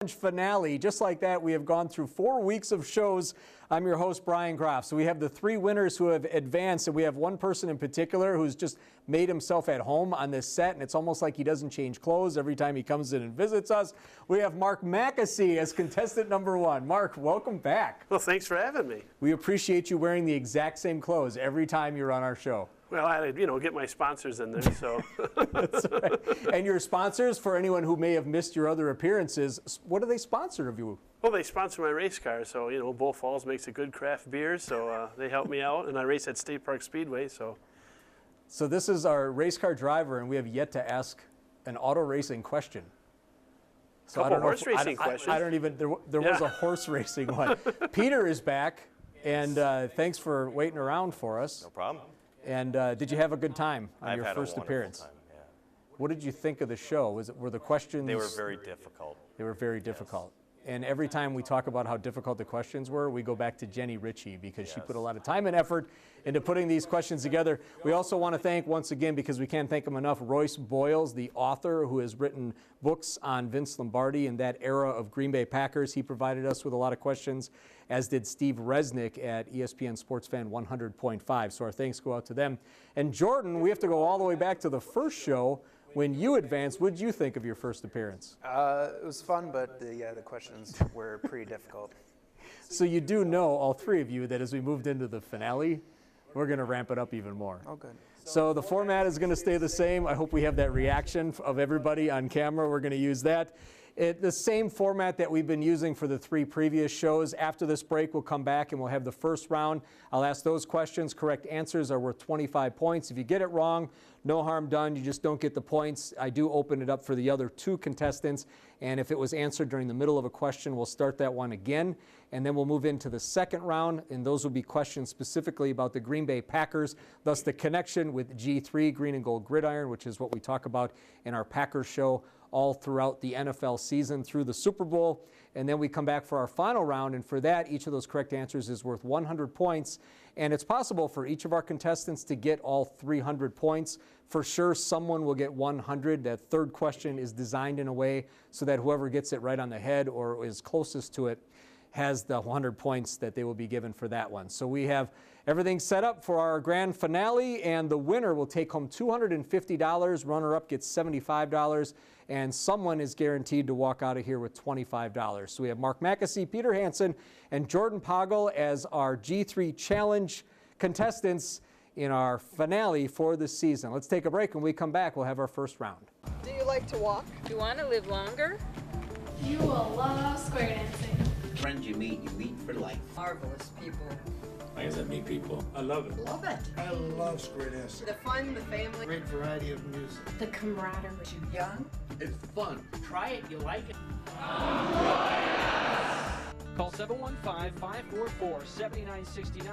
Challenge finale. Just like that, we have gone through 4 weeks of shows. I'm your host, Brian Groff. So we have the 3 winners who have advanced, and we have one person in particular who's just made himself at home on this set, and it's almost like he doesn't change clothes every time he comes in and visits us. We have Mark Mackesy as contestant number 1. Mark, welcome back. Well, thanks for having me. We appreciate you wearing the exact same clothes every time you're on our show. Well, I had to, get my sponsors in there, so. That's right. And your sponsors, for anyone who may have missed your other appearances, what do they sponsor of you? Well, they sponsor my race car, so, Bull Falls makes a good craft beer, so they help me out, and I race at State Park Speedway, so. So this is our race car driver, and we have yet to ask an auto racing question. So I don't know horse racing questions. I don't even, there was a horse racing one. Peter is back, and thanks for waiting around for us. No problem. And did you have a good time on your I've had first a appearance? time, yeah. What did you think of the show? Were the questions? They were very difficult. They were very difficult. And every time we talk about how difficult the questions were, we go back to Jenny Ritchie because she put a lot of time and effort into putting these questions together. We also want to thank, once again, because we can't thank him enough, Royce Boyles, the author who has written books on Vince Lombardi and that era of Green Bay Packers. He provided us with a lot of questions, as did Steve Resnick at ESPN Sports Fan 100.5. So our thanks go out to them. And Jordan, we have to go all the way back to the first show. When you advanced, what did you think of your first appearance? It was fun, but the questions were pretty difficult. So you do know, all 3 of you, that as we moved into the finale, we're going to ramp it up even more. Oh, good. So the format is going to stay the same. I hope we have that reaction of everybody on camera. We're going to use that. The same format that we've been using for the 3 previous shows. After this break, we'll come back and we'll have the first round. I'll ask those questions. Correct answers are worth 25 points. If you get it wrong, no harm done. You just don't get the points. I do open it up for the other 2 contestants. And if it was answered during the middle of a question, we'll start that one again. And then we'll move into the second round. And those will be questions specifically about the Green Bay Packers, thus the connection with G3, Green and Gold Gridiron, which is what we talk about in our Packers show all throughout the NFL season through the Super Bowl. And then we come back for our final round, and for that, each of those correct answers is worth 100 points. And it's possible for each of our contestants to get all 300 points. For sure, someone will get 100. That third question is designed in a way so that whoever gets it right on the head or is closest to it has the 100 points that they will be given for that one. So we have everything set up for our grand finale, and the winner will take home $250. Runner-up gets $75. And someone is guaranteed to walk out of here with $25. So we have Mark Mackesy, Peter Hansen, and Jordan Poggle as our G3 Challenge contestants in our finale for the season. Let's take a break. When we come back, we'll have our first round. Do you like to walk? Do you want to live longer? You will love square dancing. Friends you meet for life. Marvelous people. I guess I meet people. I love it. Love it. I love square dancing. The fun, the family. Great variety of music. The camaraderie. Too young? It's fun. Try it, you'll like it. Call 715-544-7969.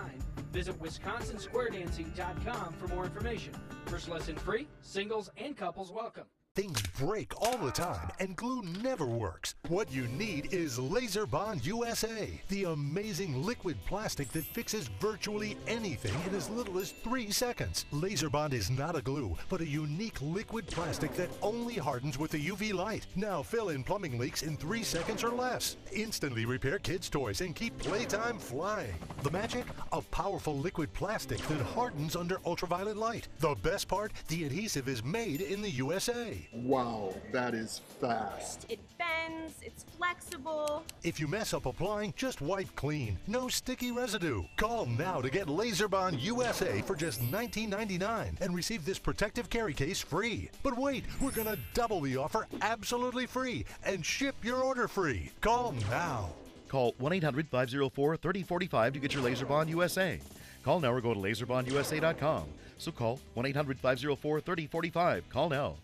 Visit WisconsinSquareDancing.com for more information. First lesson free, singles and couples welcome. Things break all the time, and glue never works. What you need is Laser Bond USA, the amazing liquid plastic that fixes virtually anything in as little as 3 seconds. Laser Bond is not a glue, but a unique liquid plastic that only hardens with the UV light. Now fill in plumbing leaks in 3 seconds or less. Instantly repair kids' toys and keep playtime flying. The magic? A powerful liquid plastic that hardens under ultraviolet light. The best part? The adhesive is made in the USA. Wow, that is fast. It bends, it's flexible. If you mess up applying, just wipe clean. No sticky residue. Call now to get Laser Bond USA for just $19.99 and receive this protective carry case free. But wait, we're going to double the offer absolutely free and ship your order free. Call now. Call 1-800-504-3045 to get your Laser Bond USA. Call now or go to laserbondusa.com. So call 1-800-504-3045. Call now.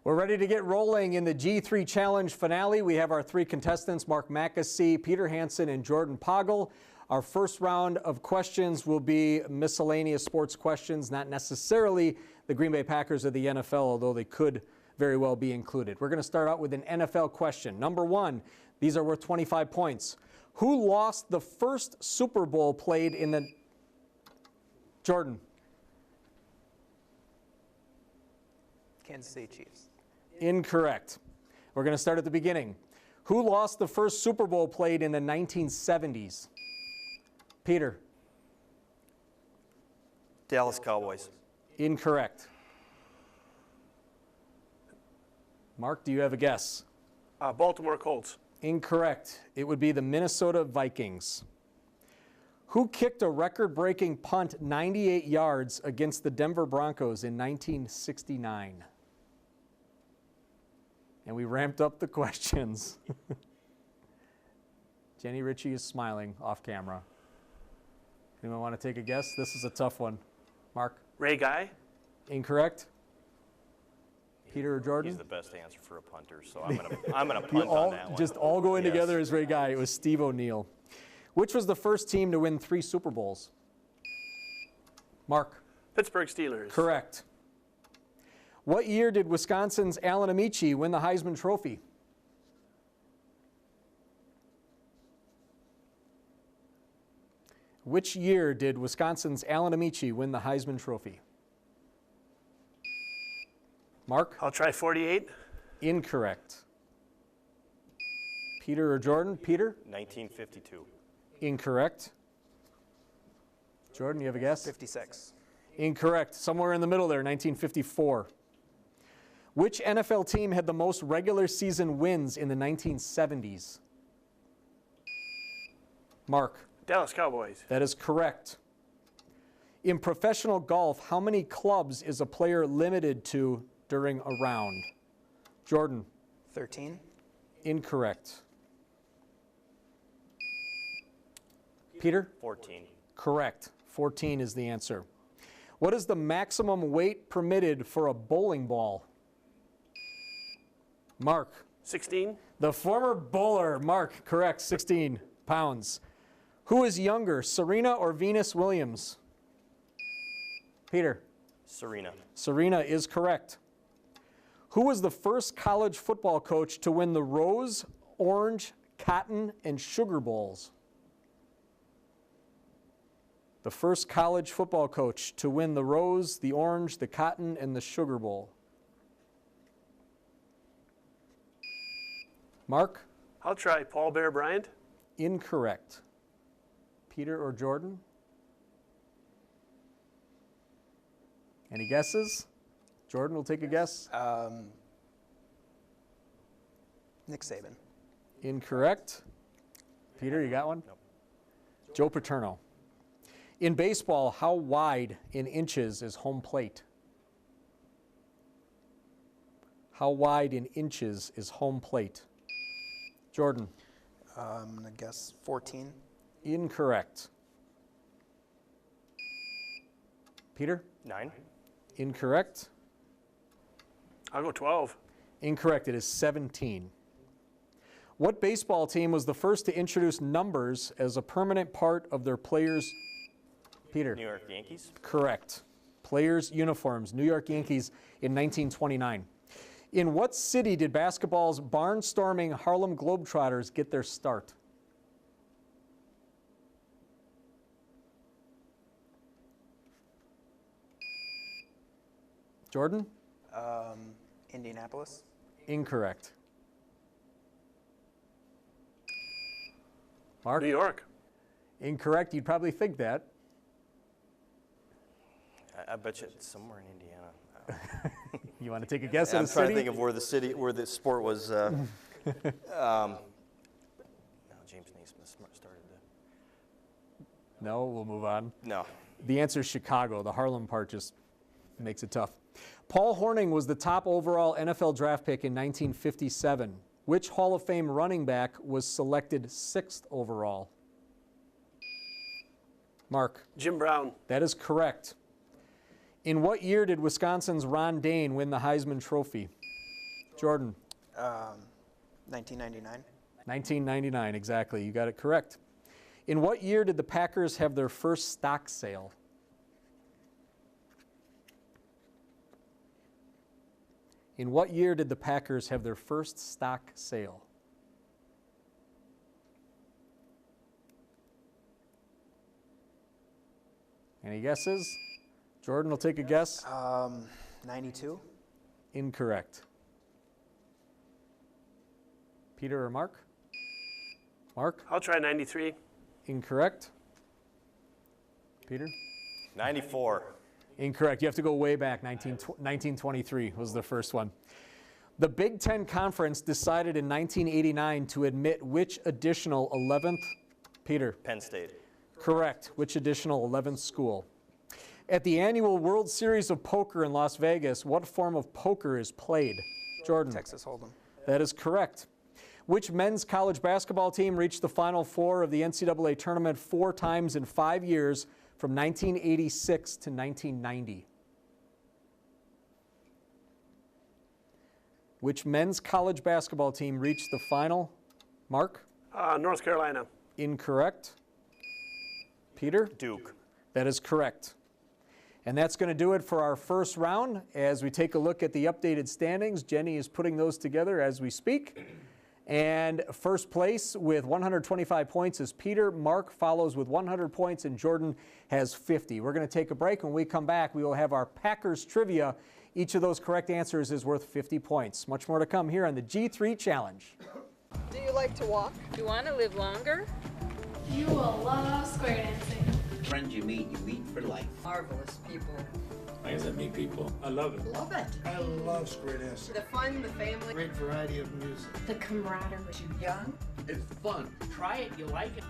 We're ready to get rolling in the G3 Challenge finale. We have our 3 contestants, Mark Mackesy, Peter Hansen, and Jordan Poggle. Our first round of questions will be miscellaneous sports questions, not necessarily the Green Bay Packers or the NFL, although they could very well be included. We're going to start out with an NFL question. Number 1, these are worth 25 points. Who lost the first Super Bowl played in the... Jordan. Kansas City Chiefs. Incorrect. We're going to start at the beginning. Who lost the first Super Bowl played in the 1970s? Peter. Dallas Cowboys. Incorrect. Mark, do you have a guess? Baltimore Colts. Incorrect. It would be the Minnesota Vikings. Who kicked a record-breaking punt 98 yards against the Denver Broncos in 1969? And we ramped up the questions. Jenny Ritchie is smiling off camera. Anyone want to take a guess? This is a tough one. Mark? Ray Guy. Incorrect. Peter or Jordan? He's the best answer for a punter, so I'm gonna punt on that one. Just all going together as Ray Guy. It was Steve O'Neill. Which was the first team to win 3 Super Bowls? Mark? Pittsburgh Steelers. Correct. What year did Wisconsin's Alan Amici win the Heisman Trophy? Which year did Wisconsin's Alan Amici win the Heisman Trophy? Mark? I'll try 48. Incorrect. Peter or Jordan? Peter? 1952. Incorrect. Jordan, you have a guess? 56. Incorrect. Somewhere in the middle there, 1954. Which NFL team had the most regular season wins in the 1970s? Mark? Dallas Cowboys. That is correct. In professional golf, how many clubs is a player limited to during a round? Jordan? 13. Incorrect. Peter? 14. Correct. 14 is the answer. What is the maximum weight permitted for a bowling ball? Mark? 16. The former bowler, Mark, correct, 16 pounds. Who is younger, Serena or Venus Williams? Peter? Serena. Serena is correct. Who was the first college football coach to win the Rose, Orange, Cotton, and Sugar Bowls? The first college football coach to win the Rose, the Orange, the Cotton, and the Sugar Bowl. Mark? I'll try Paul Bear Bryant. Incorrect. Peter or Jordan? Any guesses? Jordan will take a guess. Nick Saban. Incorrect. Peter, you got one? Nope. Joe Paterno. In baseball, how wide in inches is home plate? How wide in inches is home plate? Jordan? I'm going to guess 14. Incorrect. Peter? 9. Incorrect. I'll go 12. Incorrect. It is 17. What baseball team was the first to introduce numbers as a permanent part of their players' Peter? New York Yankees. Correct. Players' uniforms, New York Yankees in 1929. In what city did basketball's barnstorming Harlem Globetrotters get their start? Jordan? Indianapolis. Incorrect. Mark? New York. Incorrect. You'd probably think that. I bet you it's somewhere in Indiana. You want to take a guess I'm at a trying city? to think of where the city, where the sport was. No, James Naismith started the. No, we'll move on. No. The answer is Chicago. The Harlem part just makes it tough. Paul Hornung was the top overall NFL draft pick in 1957. Which Hall of Fame running back was selected 6th overall? Mark? Jim Brown. That is correct. In what year did Wisconsin's Ron Dayne win the Heisman Trophy? Jordan? 1999. 1999, exactly. You got it correct. In what year did the Packers have their first stock sale? In what year did the Packers have their first stock sale? Any guesses? Jordan will take a guess. 92. Incorrect. Peter or Mark? Mark? I'll try 93. Incorrect. Peter? 94. Incorrect. You have to go way back. 1923 was the first one. The Big Ten Conference decided in 1989 to admit which additional 11th? Peter? Penn State. Correct. Which additional 11th school? At the annual World Series of Poker in Las Vegas, what form of poker is played? Jordan? Texas Hold'em. That is correct. Which men's college basketball team reached the Final Four of the NCAA tournament 4 times in 5 years from 1986 to 1990? Which men's college basketball team reached the final? Mark? North Carolina. Incorrect. Peter? Duke. That is correct. And that's going to do it for our first round. As we take a look at the updated standings, Jenny is putting those together as we speak. And first place with 125 points is Peter. Mark follows with 100 points, and Jordan has 50. We're going to take a break. When we come back, we will have our Packers trivia. Each of those correct answers is worth 50 points. Much more to come here on the G3 Challenge. Do you like to walk? Do you want to live longer? You will love square dancing. Friends you meet for life. Marvelous people. I guess I meet people. I love it. Love it. I love square dancing. The fun, the family. Great variety of music. The camaraderie. Too young? It's fun. Try it, you like it.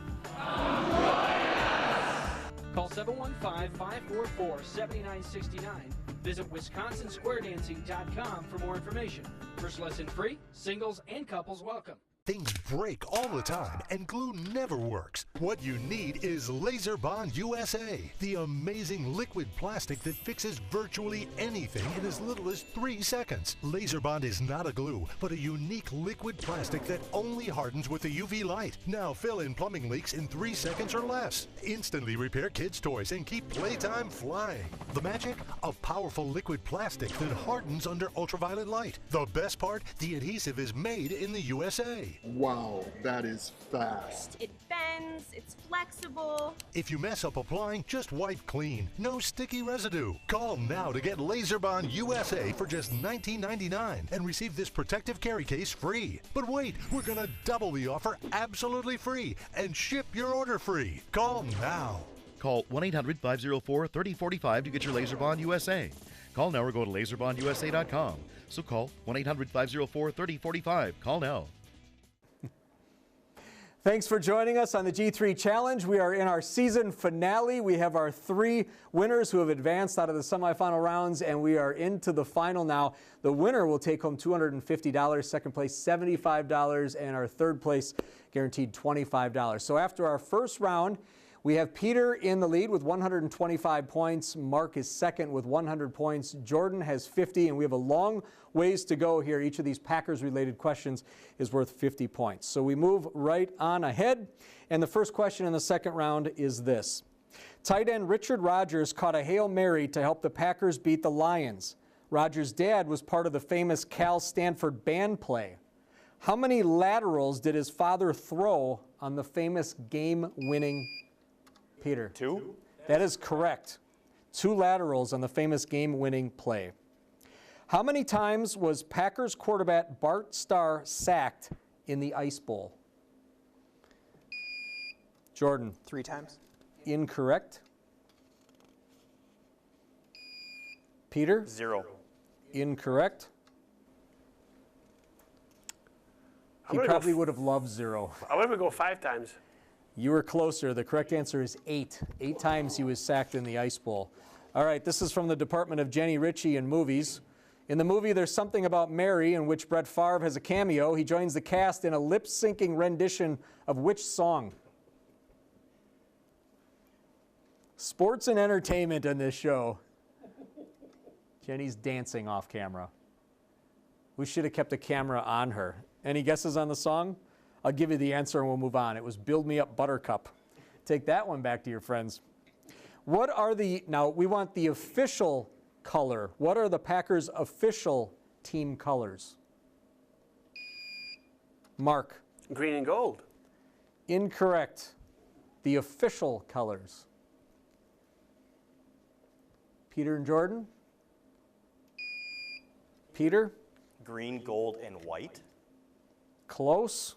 Call 715-544-7969. Visit WisconsinSquareDancing.com for more information. First lesson free, singles and couples welcome. Things break all the time, and glue never works. What you need is Laser Bond USA, the amazing liquid plastic that fixes virtually anything in as little as 3 seconds. Laser Bond is not a glue, but a unique liquid plastic that only hardens with the UV light. Now fill in plumbing leaks in 3 seconds or less. Instantly repair kids' toys and keep playtime flying. The magic? A powerful liquid plastic that hardens under ultraviolet light. The best part? The adhesive is made in the USA. Wow, that is fast. It bends, it's flexible. If you mess up applying, just wipe clean. No sticky residue. Call now to get Laser Bond USA for just $19.99 and receive this protective carry case free. But wait, we're going to double the offer absolutely free and ship your order free. Call now. Call 1-800-504-3045 to get your Laser Bond USA. Call now or go to laserbondusa.com. So call 1-800-504-3045. Call now. Thanks for joining us on the G3 Challenge. We are in our season finale. We have our 3 winners who have advanced out of the semifinal rounds, and we are into the final now. The winner will take home $250, second place $75, and our third place guaranteed $25. So after our first round, we have Peter in the lead with 125 points. Mark is second with 100 points. Jordan has 50, and we have a long ways to go here. Each of these Packers-related questions is worth 50 points. So we move right on ahead, and the first question in the second round is this. Tight end Richard Rodgers caught a Hail Mary to help the Packers beat the Lions. Rodgers' dad was part of the famous Cal Stanford band play. How many laterals did his father throw on the famous game-winning Peter? 2? That is correct. 2 laterals on the famous game-winning play. How many times was Packers quarterback Bart Starr sacked in the Ice Bowl? Jordan? 3 times. Incorrect. Peter? 0. Incorrect. He probably would have loved 0. I'm going to go 5 times. You were closer. The correct answer is 8. 8 times he was sacked in the Ice Bowl. All right, this is from the Department of Jenny Ritchie in movies. In the movie There's Something About Mary, in which Brett Favre has a cameo, he joins the cast in a lip-syncing rendition of which song? Sports and entertainment in this show. Jenny's dancing off camera. We should have kept the camera on her. Any guesses on the song? I'll give you the answer and we'll move on. It was Build Me Up Buttercup. Take that one back to your friends. What are now we want the official color. What are the Packers' official team colors? Mark. Green and gold. Incorrect. The official colors. Peter and Jordan? Peter? Green, gold, and white. Close.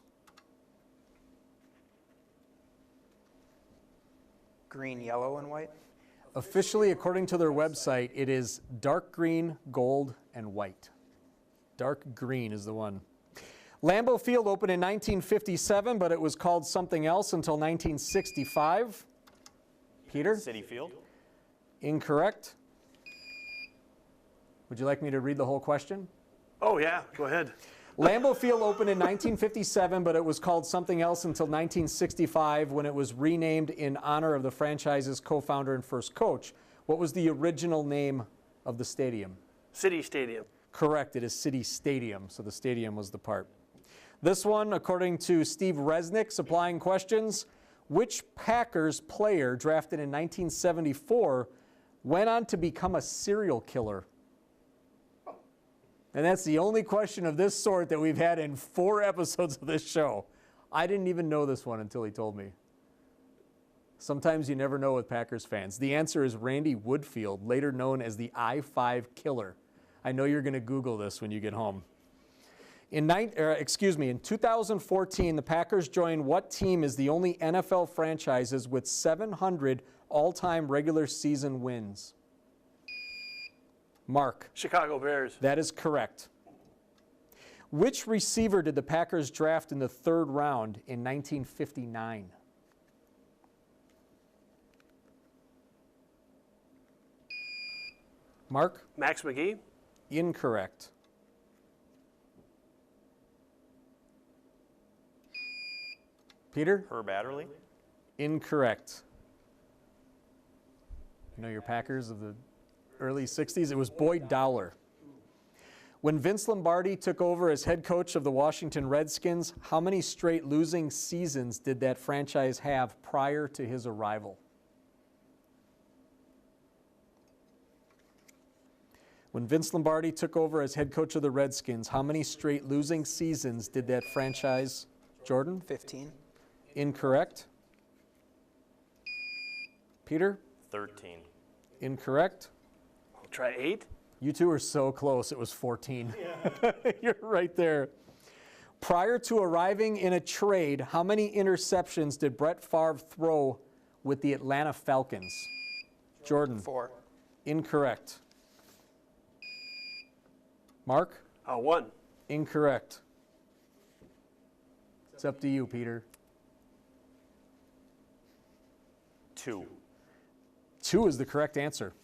Green, yellow, and white. Officially, according to their website, it is dark green, gold, and white. Dark green is the one. Lambeau Field opened in 1957, but it was called something else until 1965. Peter? City Field. Incorrect. Would you like me to read the whole question? Oh, yeah, go ahead. Lambeau Field opened in 1957, but it was called something else until 1965 when it was renamed in honor of the franchise's co-founder and first coach. What was the original name of the stadium? City Stadium. Correct, it is City Stadium, so the stadium was the part. This one, according to Steve Resnick, supplying questions, which Packers player drafted in 1974 went on to become a serial killer? And that's the only question of this sort that we've had in 4 episodes of this show. I didn't even know this one until he told me. Sometimes you never know with Packers fans. The answer is Randy Woodfield, later known as the I-5 Killer. I know you're going to Google this when you get home. In 2014, the Packers joined what team is the only NFL franchises with 700 all-time regular season wins? Mark. Chicago Bears. That is correct. Which receiver did the Packers draft in the 3rd round in 1959? Mark? Max McGee. Incorrect. Peter? Herb Adderley. Incorrect. You know your Packers of the early 60s? It was Boyd Dowler. When Vince Lombardi took over as head coach of the Washington Redskins, how many straight losing seasons did that franchise have prior to his arrival? When Vince Lombardi took over as head coach of the Redskins, how many straight losing seasons did that franchise? Jordan? 15. Incorrect. Peter? 13. Incorrect. I'll try 8. You two are so close, it was 14. Yeah. You're right there. Prior to arriving in a trade, how many interceptions did Brett Favre throw with the Atlanta Falcons? Jordan? 4. Incorrect. Mark? 1. Incorrect. It's up to you, Peter. 2. 2 is the correct answer.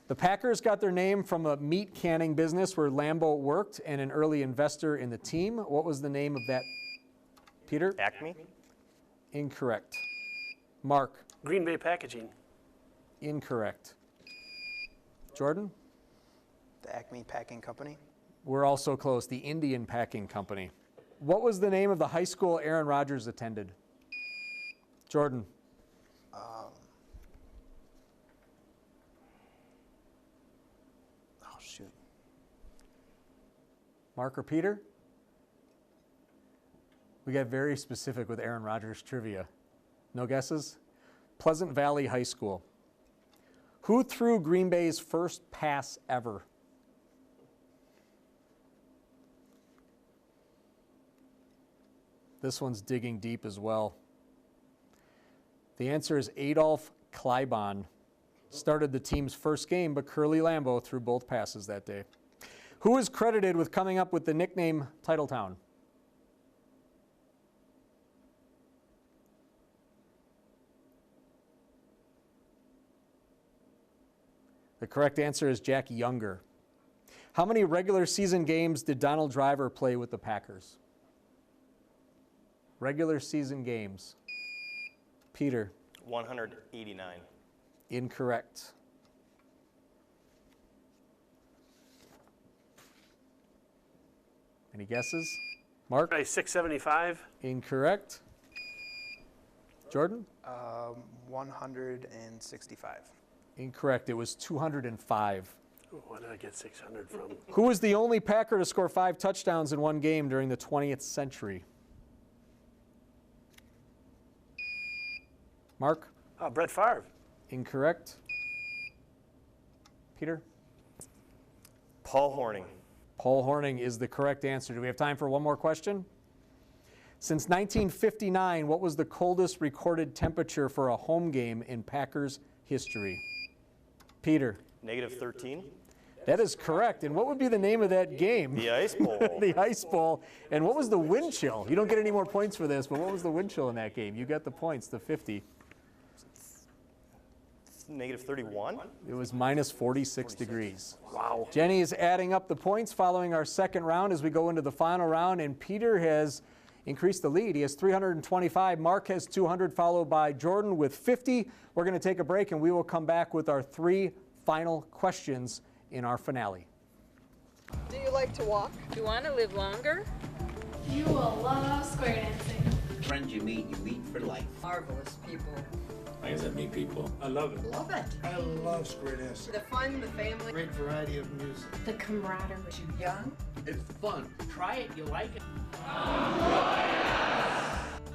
The Packers got their name from a meat canning business where Lambeau worked and an early investor in the team. What was the name of that? Peter? Acme. Incorrect. Mark? Green Bay Packaging. Incorrect. Jordan? The Acme Packing Company. We're also close. The Indian Packing Company. What was the name of the high school Aaron Rodgers attended? Jordan? Oh, shoot. Mark or Peter? We got very specific with Aaron Rodgers trivia. No guesses? Pleasant Valley High School. Who threw Green Bay's first pass ever? This one's digging deep as well. The answer is Adolph Kleinbahn. Started the team's first game, but Curly Lambeau threw both passes that day. Who is credited with coming up with the nickname Titletown? The correct answer is Jack Younger. How many regular season games did Donald Driver play with the Packers? Regular season games. Peter? 189. Incorrect. Any guesses? Mark? 675. Incorrect. Jordan? 165. Incorrect. It was 205. Where did I get 600 from? Who was the only Packer to score 5 touchdowns in one game during the 20th century? Mark? Brett Favre. Incorrect. Peter? Paul Hornung. Paul Hornung is the correct answer. Do we have time for one more question? Since 1959, what was the coldest recorded temperature for a home game in Packers history? Peter. -13. That is correct. And what would be the name of that game? The Ice Bowl. The Ice Bowl. And what was the wind chill? You don't get any more points for this, but what was the wind chill in that game? You got the points, the 50. -31. It was -46 degrees. Wow. Jenny is adding up the points following our second round as we go into the final round, and Peter has increased the lead. He has 325. Mark has 200, followed by Jordan with 50. We're going to take a break, and we will come back with our 3 final questions in our finale. Do you like to walk? Do you want to live longer? You will love square dancing. Friends you meet for life. Marvelous people. I guess I meet people. I love it. Love it. I love square dancing. The fun, the family. Great variety of music. The camaraderie. Too young? It's fun. Try it, you like it.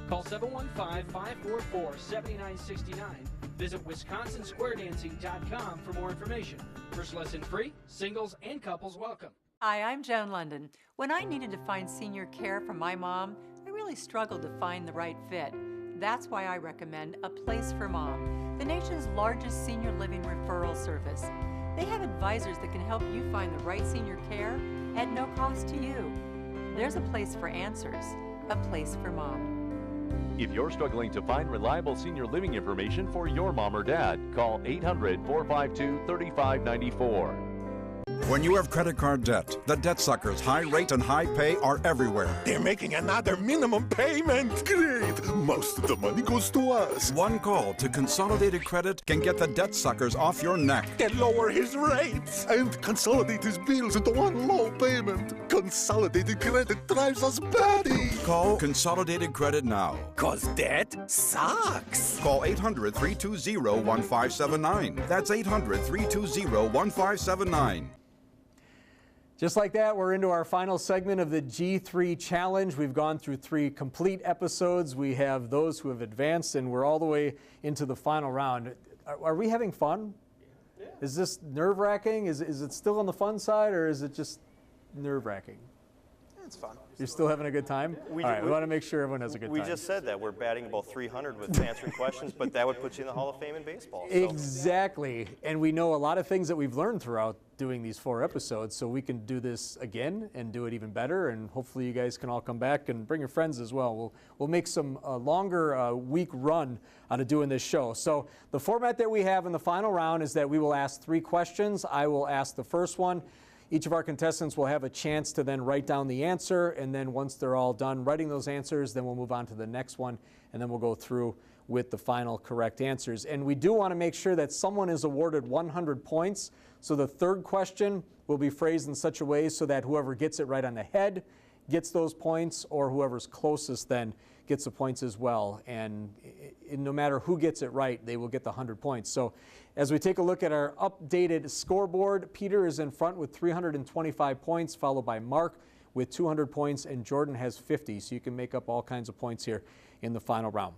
Call 715-544-7969. Visit WisconsinSquareDancing.com for more information. First lesson free, singles and couples welcome. Hi, I'm Joan London. When I needed to find senior care for my mom, I really struggled to find the right fit. That's why I recommend A Place for Mom, the nation's largest senior living referral service. They have advisors that can help you find the right senior care at no cost to you. There's a place for answers, A Place for Mom. If you're struggling to find reliable senior living information for your mom or dad, call 800-452-3594. When you have credit card debt, the debt suckers' high rate and high pay are everywhere. They're making another minimum payment. Great. Most of the money goes to us. One call to Consolidated Credit can get the debt suckers off your neck. They lower his rates and consolidate his bills into one low payment. Consolidated Credit drives us batty. Call Consolidated Credit now. 'Cause debt sucks. Call 800-320-1579. That's 800-320-1579. Just like that, we're into our final segment of the G3 Challenge. We've gone through 3 complete episodes. We have those who have advanced, and we're all the way into the final round. Are we having fun? Yeah. Is this nerve-wracking? Is it still on the fun side, or is it just nerve-wracking? It's fun. You're still having a good time? We all right, we want to make sure everyone has a good time. We just said that. We're batting about 300 with answering questions, but that would put you in the Hall of Fame in baseball. So. Exactly. And we know a lot of things that we've learned throughout doing these 4 episodes, so we can do this again and do it even better, and hopefully you guys can all come back and bring your friends as well. We'll make some longer week run out of doing this show. So the format that we have in the final round is that we will ask 3 questions. I will ask the first one. Each of our contestants will have a chance to then write down the answer, and then once they're all done writing those answers, then we'll move on to the next one, and then we'll go through with the final correct answers. And we do want to make sure that someone is awarded 100 points. So the third question will be phrased in such a way so that whoever gets it right on the head gets those points, or whoever's closest then gets the points as well. And no matter who gets it right, they will get the 100 points. So as we take a look at our updated scoreboard, Peter is in front with 325 points, followed by Mark with 200 points, and Jordan has 50. So you can make up all kinds of points here in the final round.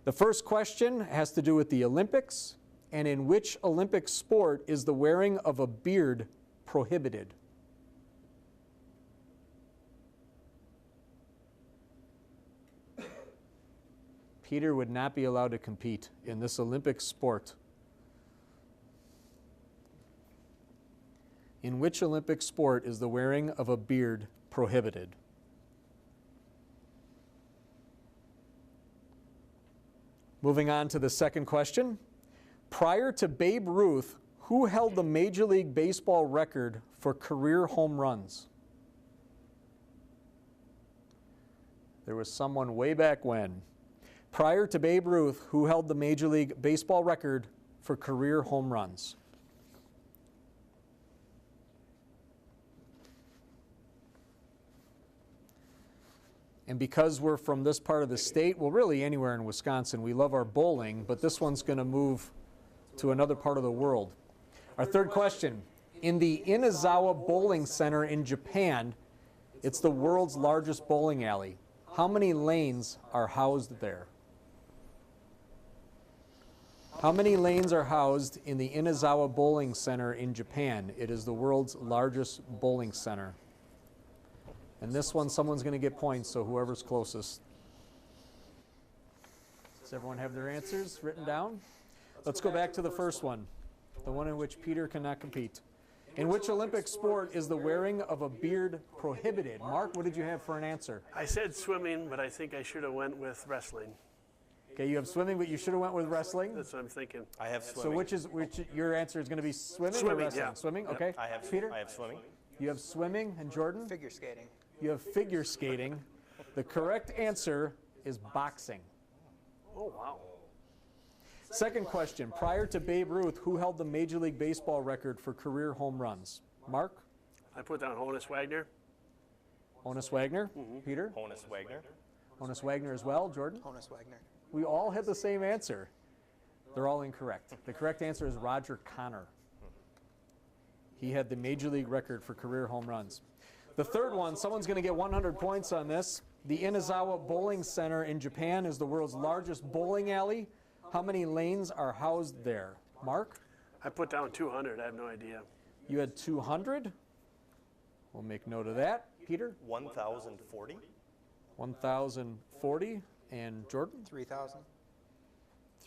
The first question has to do with the Olympics, and in which Olympic sport is the wearing of a beard prohibited? Peter would not be allowed to compete in this Olympic sport. In which Olympic sport is the wearing of a beard prohibited? Moving on to the second question. Prior to Babe Ruth, who held the Major League Baseball record for career home runs? There was someone way back when. Prior to Babe Ruth, who held the Major League Baseball record for career home runs? And because we're from this part of the state, well, really anywhere in Wisconsin, we love our bowling, but this one's going to move to another part of the world. Our third question. In the Inazawa Bowling Center in Japan, it's the world's largest bowling alley. How many lanes are housed there? How many lanes are housed in the Inazawa Bowling Center in Japan? It is the world's largest bowling center. And this one, someone's going to get points, so whoever's closest. Does everyone have their answers written down? Let's go back to the first one, the one in which Peter cannot compete. In which Olympic sport is the wearing of a beard prohibited? Mark, what did you have for an answer? I said swimming, but I think I should have went with wrestling. Okay, you have swimming, but you should have went with wrestling. That's what I'm thinking. I have swimming. So which your answer is going to be swimming or Swimming, wrestling? yeah. Swimming, Yep. okay. Peter? I have swimming. You have swimming, and Jordan? Figure skating. You have figure skating. The correct answer is boxing. Oh, wow. Second question, prior to Babe Ruth, who held the Major League Baseball record for career home runs? Mark? I put down Honus Wagner. Honus Wagner? Peter? Honus Wagner. Honus Wagner as well. Jordan? Honus Wagner. We all had the same answer. They're all incorrect. The correct answer is Roger Connor. He had the Major League record for career home runs. The third one, someone's going to get 100 points on this. The Inazawa Bowling Center in Japan is the world's largest bowling alley. How many lanes are housed there? Mark? I put down 200. I have no idea. You had 200. We'll make note of that. Peter? 1,040. 1,040. And Jordan? 3,000.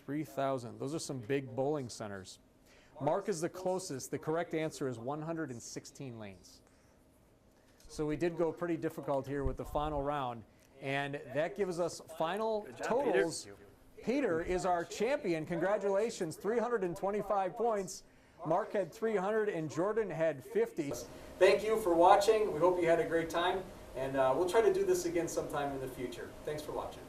3,000. Those are some big bowling centers. Mark is the closest. The correct answer is 116 lanes. So we did go pretty difficult here with the final round. And that gives us final totals. Peter is our champion. Congratulations, 325 points. Mark had 300 and Jordan had 50. Thank you for watching. We hope you had a great time. And we'll try to do this again sometime in the future. Thanks for watching.